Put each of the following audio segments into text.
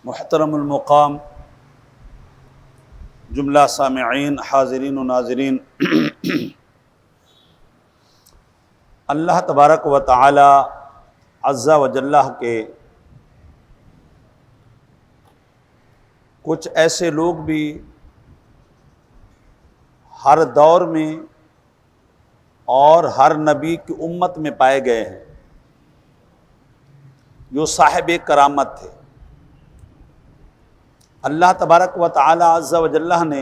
محترم المقام جملہ سامعین، حاضرین و ناظرین، اللہ تبارک و تعالی عز و جل کے کچھ ایسے لوگ بھی ہر دور میں اور ہر نبی کی امت میں پائے گئے ہیں جو صاحب کرامت تھے۔ اللہ تبارک و تعالی عز و جل نے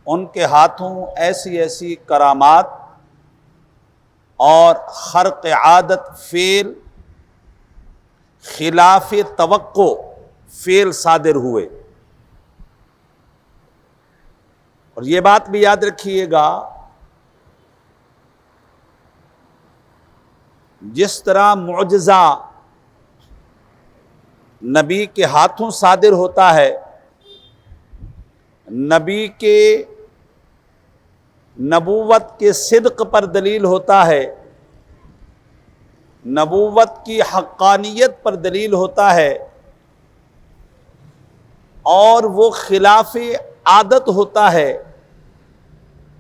ان کے ہاتھوں ایسی ایسی کرامات اور خرق عادت فعل، خلاف توقع فعل صادر ہوئے۔ اور یہ بات بھی یاد رکھیے گا، جس طرح معجزہ نبی کے ہاتھوں صادر ہوتا ہے، نبی کے نبوت کے صدق پر دلیل ہوتا ہے، نبوت کی حقانیت پر دلیل ہوتا ہے، اور وہ خلاف عادت ہوتا ہے،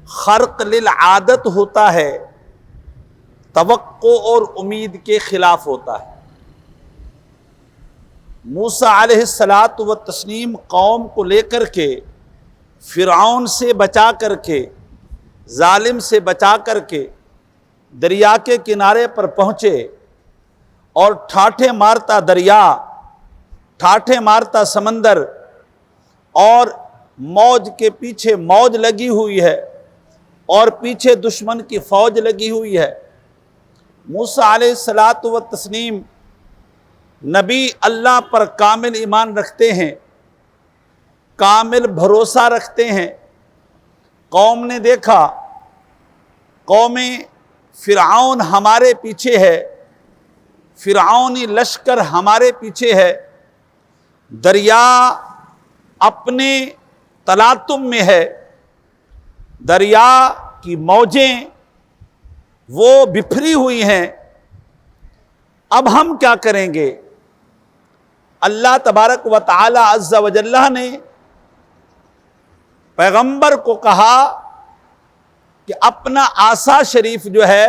خرق للعادت ہوتا ہے، توقع اور امید کے خلاف ہوتا ہے۔ موسیٰ علیہ الصلاۃ والتسلیم قوم کو لے کر کے فرعون سے بچا کر کے، ظالم سے بچا کر کے دریا کے کنارے پر پہنچے، اور ٹھاٹھے مارتا دریا، ٹھاٹھے مارتا سمندر، اور موج کے پیچھے موج لگی ہوئی ہے اور پیچھے دشمن کی فوج لگی ہوئی ہے۔ موسیٰ علیہ الصلاۃ والتسلیم نبی اللہ پر کامل ایمان رکھتے ہیں، کامل بھروسہ رکھتے ہیں۔ قوم نے دیکھا، قوم فرعون ہمارے پیچھے ہے، فرعونی لشکر ہمارے پیچھے ہے، دریا اپنے تلاطم میں ہے، دریا کی موجیں وہ بکھری ہوئی ہیں، اب ہم کیا کریں گے؟ اللہ تبارک و تعالی عز و جل نے پیغمبر کو کہا کہ اپنا عصا شریف جو ہے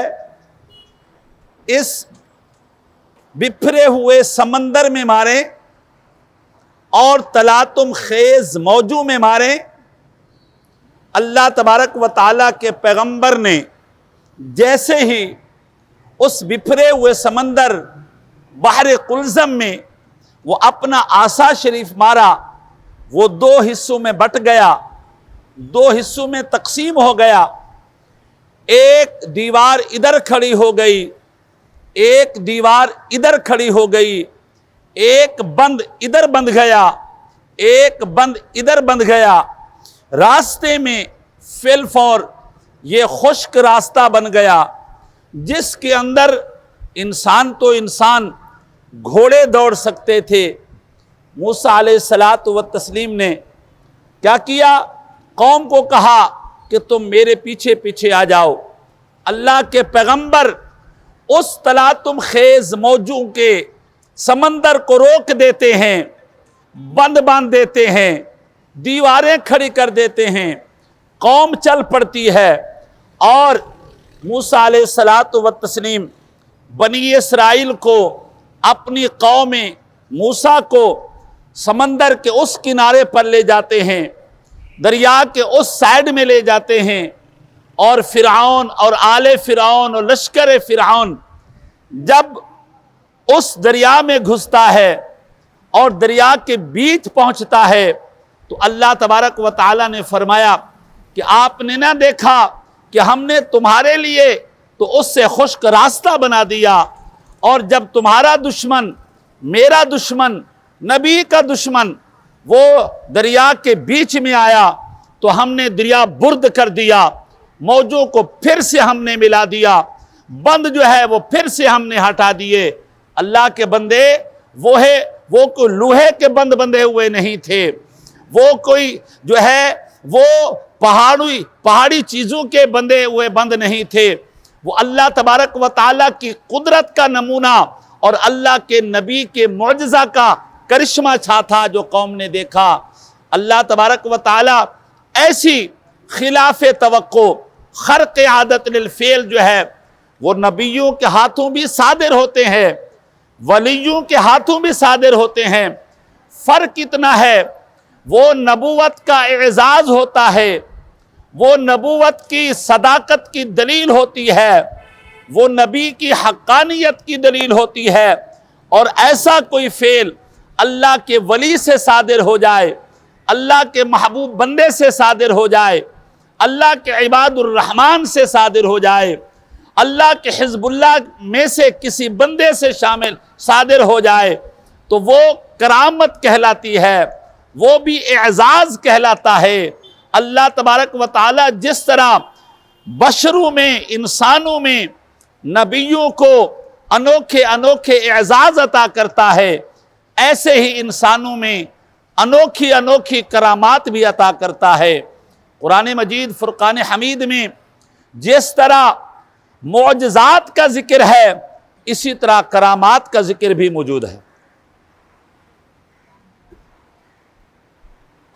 اس بکھرے ہوئے سمندر میں ماریں اور تلاطم خیز موجوں میں ماریں۔ اللہ تبارک و تعالی کے پیغمبر نے جیسے ہی اس بکھرے ہوئے سمندر بحر قلزم میں وہ اپنا عصا شریف مارا، وہ دو حصوں میں بٹ گیا، دو حصوں میں تقسیم ہو گیا، ایک دیوار ادھر کھڑی ہو گئی، ایک دیوار ادھر کھڑی ہو گئی، ایک بند ادھر بند گیا، ایک بند ادھر بند گیا، راستے میں فی الفور یہ خشک راستہ بن گیا، جس کے اندر انسان تو انسان گھوڑے دوڑ سکتے تھے۔ موسیٰ علیہ الصلاۃ والتسلیم نے کیا کیا؟ قوم کو کہا کہ تم میرے پیچھے پیچھے آ جاؤ۔ اللہ کے پیغمبر اس تلاطم خیز موجوں کے سمندر کو روک دیتے ہیں، بند باندھ دیتے ہیں، دیواریں کھڑی کر دیتے ہیں، قوم چل پڑتی ہے، اور موسیٰ علیہ الصلاۃ والتسلیم بنی اسرائیل کو، اپنی قوم موسیٰ کو سمندر کے اس کنارے پر لے جاتے ہیں، دریا کے اس سائیڈ میں لے جاتے ہیں، اور فرعون اور آل فرعون اور لشکر فرعون جب اس دریا میں گھستا ہے اور دریا کے بیچ پہنچتا ہے، تو اللہ تبارک و تعالی نے فرمایا کہ آپ نے نہ دیکھا کہ ہم نے تمہارے لیے تو اس سے خشک راستہ بنا دیا، اور جب تمہارا دشمن، میرا دشمن، نبی کا دشمن وہ دریا کے بیچ میں آیا تو ہم نے دریا برد کر دیا، موجوں کو پھر سے ہم نے ملا دیا، بند جو ہے وہ پھر سے ہم نے ہٹا دیے۔ اللہ کے بندے وہ کوئی لوہے کے بند بندھے ہوئے نہیں تھے، وہ کوئی جو ہے وہ پہاڑی چیزوں کے بندے ہوئے بند نہیں تھے، وہ اللہ تبارک و تعالیٰ کی قدرت کا نمونہ اور اللہ کے نبی کے معجزہ کا کرشمہ چھا تھا جو قوم نے دیکھا۔ اللہ تبارک و تعالی ایسی خلاف توقع خرق عادت للفعل جو ہے وہ نبیوں کے ہاتھوں بھی صادر ہوتے ہیں، ولیوں کے ہاتھوں بھی صادر ہوتے ہیں۔ فرق اتنا ہے، وہ نبوت کا اعزاز ہوتا ہے، وہ نبوت کی صداقت کی دلیل ہوتی ہے، وہ نبی کی حقانیت کی دلیل ہوتی ہے، اور ایسا کوئی فعل اللہ کے ولی سے صادر ہو جائے، اللہ کے محبوب بندے سے صادر ہو جائے، اللہ کے عباد الرحمن سے صادر ہو جائے، اللہ کے حزب اللہ میں سے کسی بندے سے صادر ہو جائے تو وہ کرامت کہلاتی ہے، وہ بھی اعزاز کہلاتا ہے۔ اللہ تبارک و تعالی جس طرح بشروں میں، انسانوں میں نبیوں کو انوکھے انوکھے اعزاز عطا کرتا ہے، ایسے ہی انسانوں میں انوکھی انوکھی کرامات بھی عطا کرتا ہے۔ قرآن مجید فرقان حمید میں جس طرح معجزات کا ذکر ہے، اسی طرح کرامات کا ذکر بھی موجود ہے۔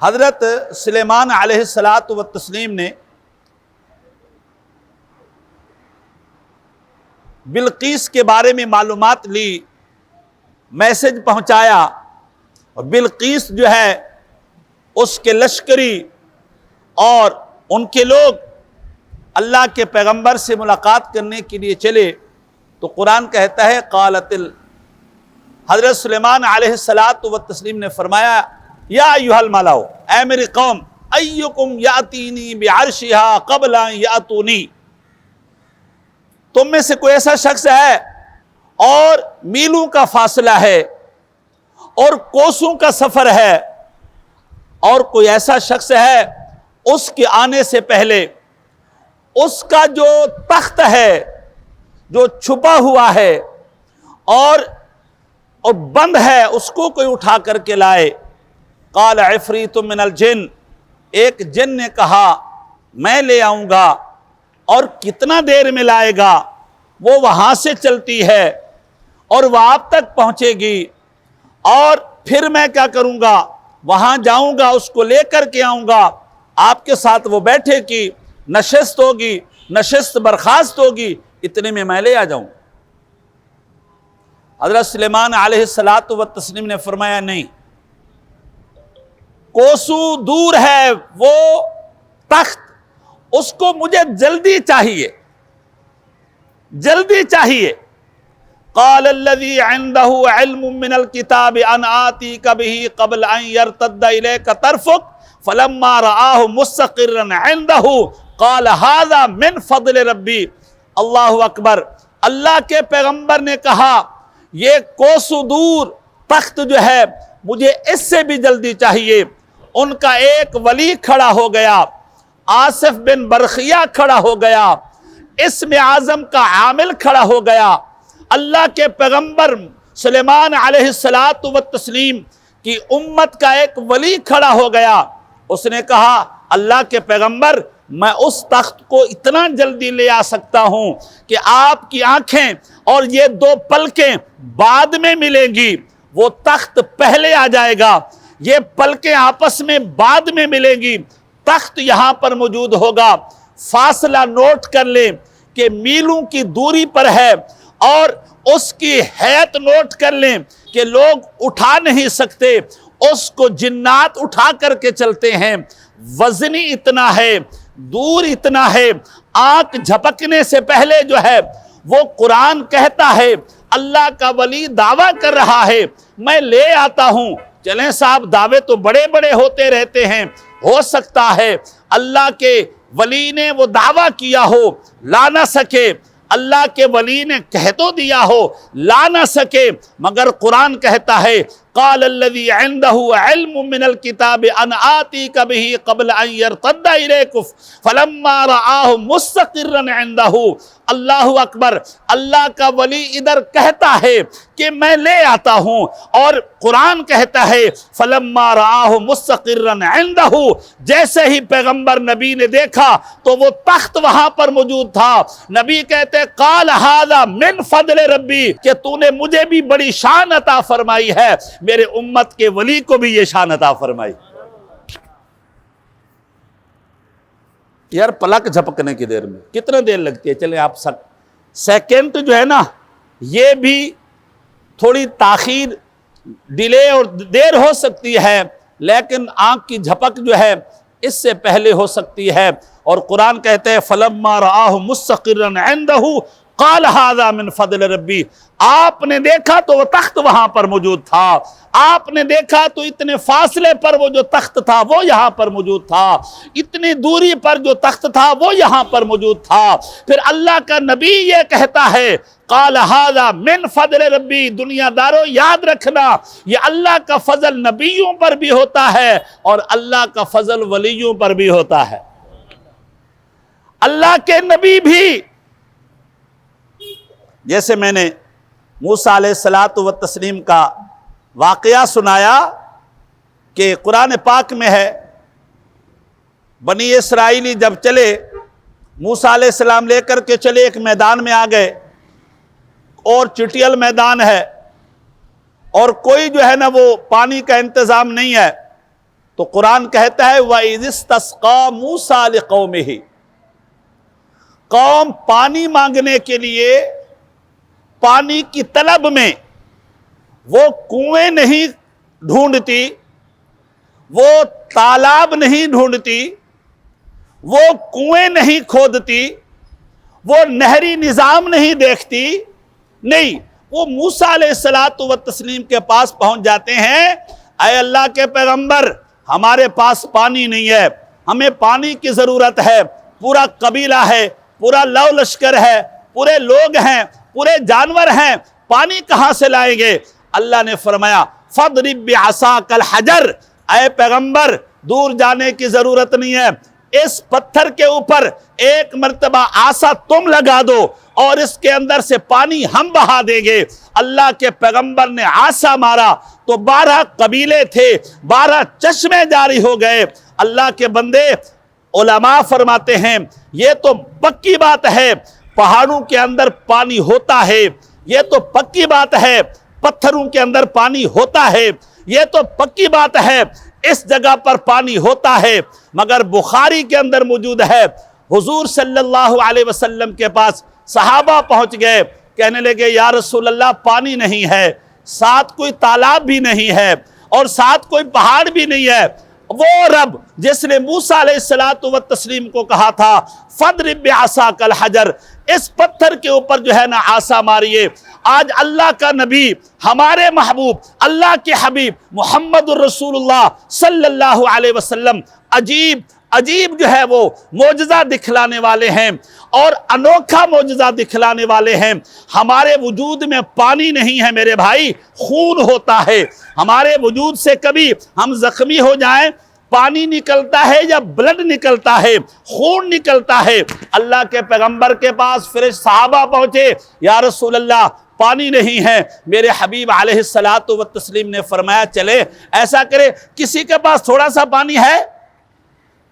حضرت سلیمان علیہ السلام نے بلقیس کے بارے میں معلومات لی، میسج پہنچایا، اور بلقیس جو ہے اس کے لشکری اور ان کے لوگ اللہ کے پیغمبر سے ملاقات کرنے کے لیے چلے تو قرآن کہتا ہے حضرت سلیمان علیہ السلام نے فرمایا یا ایھا الملأ، اے میری قوم، ایکم یاتینی بعرشھا قبل ان یاتونی، تم میں سے کوئی ایسا شخص ہے اور میلوں کا فاصلہ ہے اور کوسوں کا سفر ہے، اور کوئی ایسا شخص ہے اس کے آنے سے پہلے اس کا جو تخت ہے جو چھپا ہوا ہے اور بند ہے، اس کو کوئی اٹھا کر کے لائے۔ قال عفریت من الجن، ایک جن نے کہا میں لے آؤں گا، اور کتنا دیر میں لائے گا؟ وہ وہاں سے چلتی ہے اور وہ آپ تک پہنچے گی، اور پھر میں کیا کروں گا؟ وہاں جاؤں گا، اس کو لے کر کے آؤں گا، آپ کے ساتھ وہ بیٹھے کی نشست ہوگی، نشست برخاست ہوگی، اتنے میں لے آ جاؤں۔ حضرت سلیمان علیہ السلام نے فرمایا نہیں، کوسو دور ہے وہ تخت، اس کو مجھے جلدی چاہیے، جلدی چاہیے۔ قال الذي عنده علم من الكتاب ان آتيك به قبل ان يرتد اليك طرفك فلما رآه مستقرا عنده قال هذا من فضل ربی۔ اللہ اکبر۔ اللہ کے پیغمبر نے کہا یہ کوسوں دور تخت جو ہے مجھے اس سے بھی جلدی چاہیے۔ ان کا ایک ولی کھڑا ہو گیا، آصف بن برخیہ کھڑا ہو گیا، اسم اعظم کا عامل کھڑا ہو گیا، اللہ کے پیغمبر سلیمان علیہ السلام کی امت کا ایک ولی کھڑا ہو گیا۔ اس نے کہا اللہ کے پیغمبر، میں اس تخت کو اتنا جلدی لے آ سکتا ہوں کہ آپ کی آنکھیں اور یہ دو پلکیں بعد میں ملیں گی، وہ تخت پہلے آ جائے گا، یہ پلکیں آپس میں بعد میں ملیں گی، تخت یہاں پر موجود ہوگا۔ فاصلہ نوٹ کر لیں کہ میلوں کی دوری پر ہے، اور اس کی حیت نوٹ کر لیں کہ لوگ اٹھا نہیں سکتے، اس کو جنات اٹھا کر کے چلتے ہیں، وزنی اتنا ہے، دور اتنا ہے، آنکھ جھپکنے سے پہلے جو ہے وہ قرآن کہتا ہے، اللہ کا ولی دعویٰ کر رہا ہے میں لے آتا ہوں۔ چلیں صاحب، دعوے تو بڑے بڑے ہوتے رہتے ہیں، ہو سکتا ہے اللہ کے ولی نے وہ دعویٰ کیا ہو لا نہ سکے، اللہ کے ولی نے کہہ تو دیا ہو لا نہ سکے، مگر قرآن کہتا ہے قال الذي عنده علم من الكتاب ان آتيك به قبل ان يرتد اليكم فلما رآه مستقرا عنده۔ اللہ اکبر۔ اللہ کا ولی ادھر کہتا ہے کہ میں لے آتا ہوں۔ اور قرآن کہتا ہے فَلَمَّا رَآهُ مُسْتَقِرًّا عِندَهُ، جیسے ہی پیغمبر نبی نے دیکھا تو وہ تخت وہاں پر موجود تھا۔ نبی کہتے قال هذا من فضل ربی، کہ تو نے مجھے بھی بڑی شان عطا فرمائی ہے، میرے امت کے ولی کو بھی یہ شان عطا فرمائی۔ یار پلک جھپکنے کی دیر میں کتنا دیر لگتی ہے؟ چلیں آپ سیکنڈ جو ہے نا، یہ بھی تھوڑی تاخیر، ڈیلے اور دیر ہو سکتی ہے، لیکن آنکھ کی جھپک جو ہے اس سے پہلے ہو سکتی ہے۔ اور قرآن کہتے ہیں فَلَمَّا رَآهُ مُسْتَقِرًّا عِندَهُ قال هذا من فضل ربی، آپ نے دیکھا تو وہ تخت وہاں پر موجود تھا، آپ نے دیکھا تو اتنے فاصلے پر وہ جو تخت تھا وہ یہاں پر موجود تھا، اتنی دوری پر جو تخت تھا وہ یہاں پر موجود تھا۔ پھر اللہ کا نبی یہ کہتا ہے قال هذا من فضل ربی، دنیا دارو یاد رکھنا یہ اللہ کا فضل نبیوں پر بھی ہوتا ہے اور اللہ کا فضل ولیوں پر بھی ہوتا ہے۔ اللہ کے نبی بھی، جیسے میں نے موسیٰ علیہ السلام کا واقعہ سنایا کہ قرآن پاک میں ہے، بنی اسرائیلی جب چلے، موسیٰ علیہ السلام لے کر کے چلے، ایک میدان میں آ گئے اور چٹیل میدان ہے اور کوئی جو ہے نا وہ پانی کا انتظام نہیں ہے، تو قرآن کہتا ہے وَإِذِ اسْتَسْقَىٰ مُوسَىٰ لِقَوْمِهِ، قوم پانی مانگنے کے لیے پانی کی طلب میں وہ کنویں نہیں ڈھونڈتی، وہ تالاب نہیں ڈھونڈتی، وہ کنویں نہیں کھودتی، وہ نہری نظام نہیں دیکھتی، نہیں، وہ موسیٰ علیہ السلام کے پاس پہنچ جاتے ہیں، اے اللہ کے پیغمبر ہمارے پاس پانی نہیں ہے، ہمیں پانی کی ضرورت ہے، پورا قبیلہ ہے، پورا لو لشکر ہے، پورے لوگ ہیں، پورے جانور ہیں، پانی کہاں سے لائیں گے؟ اللہ نے فرمایا فَاضْرِب بِعَصَاكَ الْحَجَرَ، اے پیغمبر دور جانے کی ضرورت نہیں ہے، اس پتھر کے اوپر ایک مرتبہ عصا تم لگا دو اور اس کے اندر سے پانی ہم بہا دیں گے۔ اللہ کے پیغمبر نے عصا مارا تو 12 قبیلے تھے، 12 چشمے جاری ہو گئے۔ اللہ کے بندے، علماء فرماتے ہیں یہ تو پکی بات ہے پہاڑوں کے اندر پانی ہوتا ہے، یہ تو پکی بات ہے پتھروں کے اندر پانی ہوتا ہے، یہ تو پکی بات ہے اس جگہ پر پانی ہوتا ہے، مگر بخاری کے اندر موجود ہے حضور صلی اللہ علیہ وسلم کے پاس صحابہ پہنچ گئے، کہنے لگے یا رسول اللہ پانی نہیں ہے، ساتھ کوئی تالاب بھی نہیں ہے اور ساتھ کوئی پہاڑ بھی نہیں ہے۔ وہ رب جس نے موسیٰ علیہ السلام کو کہا تھا فَاضْرِب بِعَصَاكَ الْحَجَرَ، اس پتھر کے اوپر جو ہے نا عصا ماریے۔ آج اللہ کا نبی، ہمارے محبوب، اللہ کے حبیب محمد الرسول اللہ صلی اللہ علیہ وسلم عجیب جو ہے وہ معجزہ دکھلانے والے ہیں اور انوکھا معجزہ دکھلانے والے ہیں۔ ہمارے وجود میں پانی نہیں ہے میرے بھائی، خون ہوتا ہے، ہمارے وجود سے کبھی ہم زخمی ہو جائیں پانی نکلتا ہے یا بلڈ نکلتا ہے، خون نکلتا ہے۔ اللہ کے پیغمبر کے پاس پھر صحابہ پہنچے، یا رسول اللہ پانی نہیں ہے۔ میرے حبیب علیہ السلام نے فرمایا چلے ایسا کرے کسی کے پاس تھوڑا سا پانی ہے،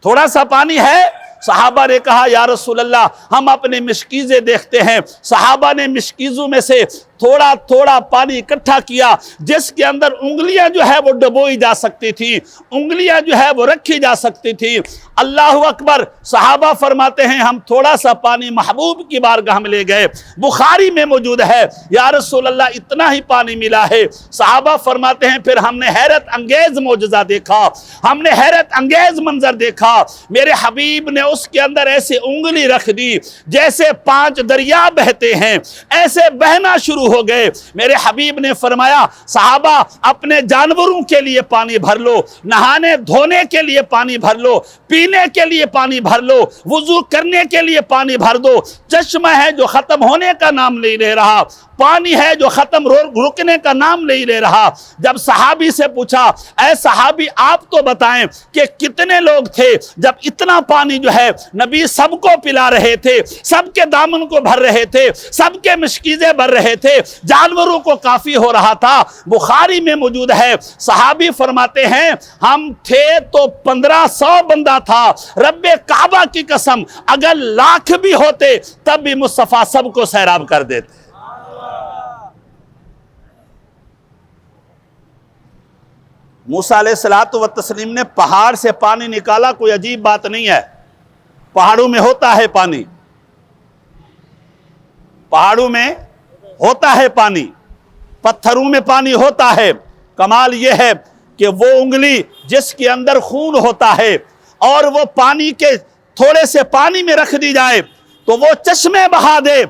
تھوڑا سا پانی ہے؟ صحابہ نے کہا یا رسول اللہ ہم اپنے مشکیزیں دیکھتے ہیں۔ صحابہ نے مشکیزوں میں سے تھوڑا تھوڑا پانی اکٹھا کیا، جس کے اندر انگلیاں جو ہے وہ ڈبوئی جا سکتی تھی، انگلیاں جو ہے وہ رکھی جا سکتی تھی۔ اللہ اکبر، صحابہ فرماتے ہیں ہم تھوڑا سا پانی محبوب کی بارگاہ میں لے گئے، بخاری میں موجود ہے یا رسول اللہ اتنا ہی پانی ملا ہے۔ صحابہ فرماتے ہیں پھر ہم نے حیرت انگیز معجزہ دیکھا، ہم نے حیرت انگیز منظر دیکھا، میرے حبیب نے اس کے اندر ایسے انگلی رکھ دی جیسے 5 دریا بہتے ہیں، ایسے بہنا شروع ہو گئے۔ میرے حبیب نے فرمایا صحابہ اپنے جانوروں کے لیے پانی بھر لو، نہانے دھونے کے لیے پانی بھر لو، پینے کے لیے پانی بھر لو، وضو کرنے کے لیے پانی بھر دو، چشمہ ہے جو ختم ہونے کا نام نہیں لے رہا، پانی ہے جو ختم رکنے کا نام نہیں لے رہا۔ جب صحابی سے پوچھا اے صحابی آپ تو بتائیں کہ کتنے لوگ تھے جب اتنا پانی جو ہے نبی سب کو پلا رہے تھے، سب کے دامن کو بھر رہے تھے، سب کے مشکیزیں بھر رہے تھے، جانوروں کو کافی ہو رہا تھا۔ بخاری میں موجود ہے، صحابی فرماتے ہیں ہم تھے تو 1500 بندہ تھا، رب کعبہ کی قسم اگر لاکھ بھی ہوتے تب بھی مصطفیٰ سب کو سیراب کر دیتے۔ موسیٰ علیہ السلام نے پہاڑ سے پانی نکالا، کوئی عجیب بات نہیں ہے، پہاڑوں میں ہوتا ہے پانی، پہاڑوں میں ہوتا ہے پانی، پتھروں میں پانی ہوتا ہے۔ کمال یہ ہے کہ وہ انگلی جس کے اندر خون ہوتا ہے اور وہ پانی کے تھوڑے سے پانی میں رکھ دی جائے تو وہ چشمے بہا دے۔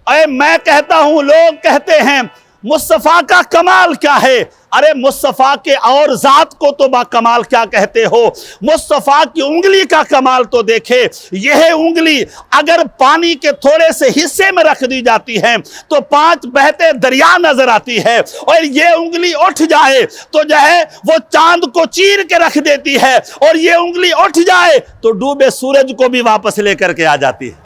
اے میں کہتا ہوں، لوگ کہتے ہیں مصطفیٰ کا کمال کیا ہے؟ ارے مصطفیٰ کے اور ذات کو تو با کمال کیا کہتے ہو؟ مصطفیٰ کی انگلی کا کمال تو دیکھے۔ یہ انگلی اگر پانی کے تھوڑے سے حصے میں رکھ دی جاتی ہے تو 5 بہتے دریا نظر آتی ہے، اور یہ انگلی اٹھ جائے تو جو ہے وہ چاند کو چیر کے رکھ دیتی ہے، اور یہ انگلی اٹھ جائے تو ڈوبے سورج کو بھی واپس لے کر کے آ جاتی ہے۔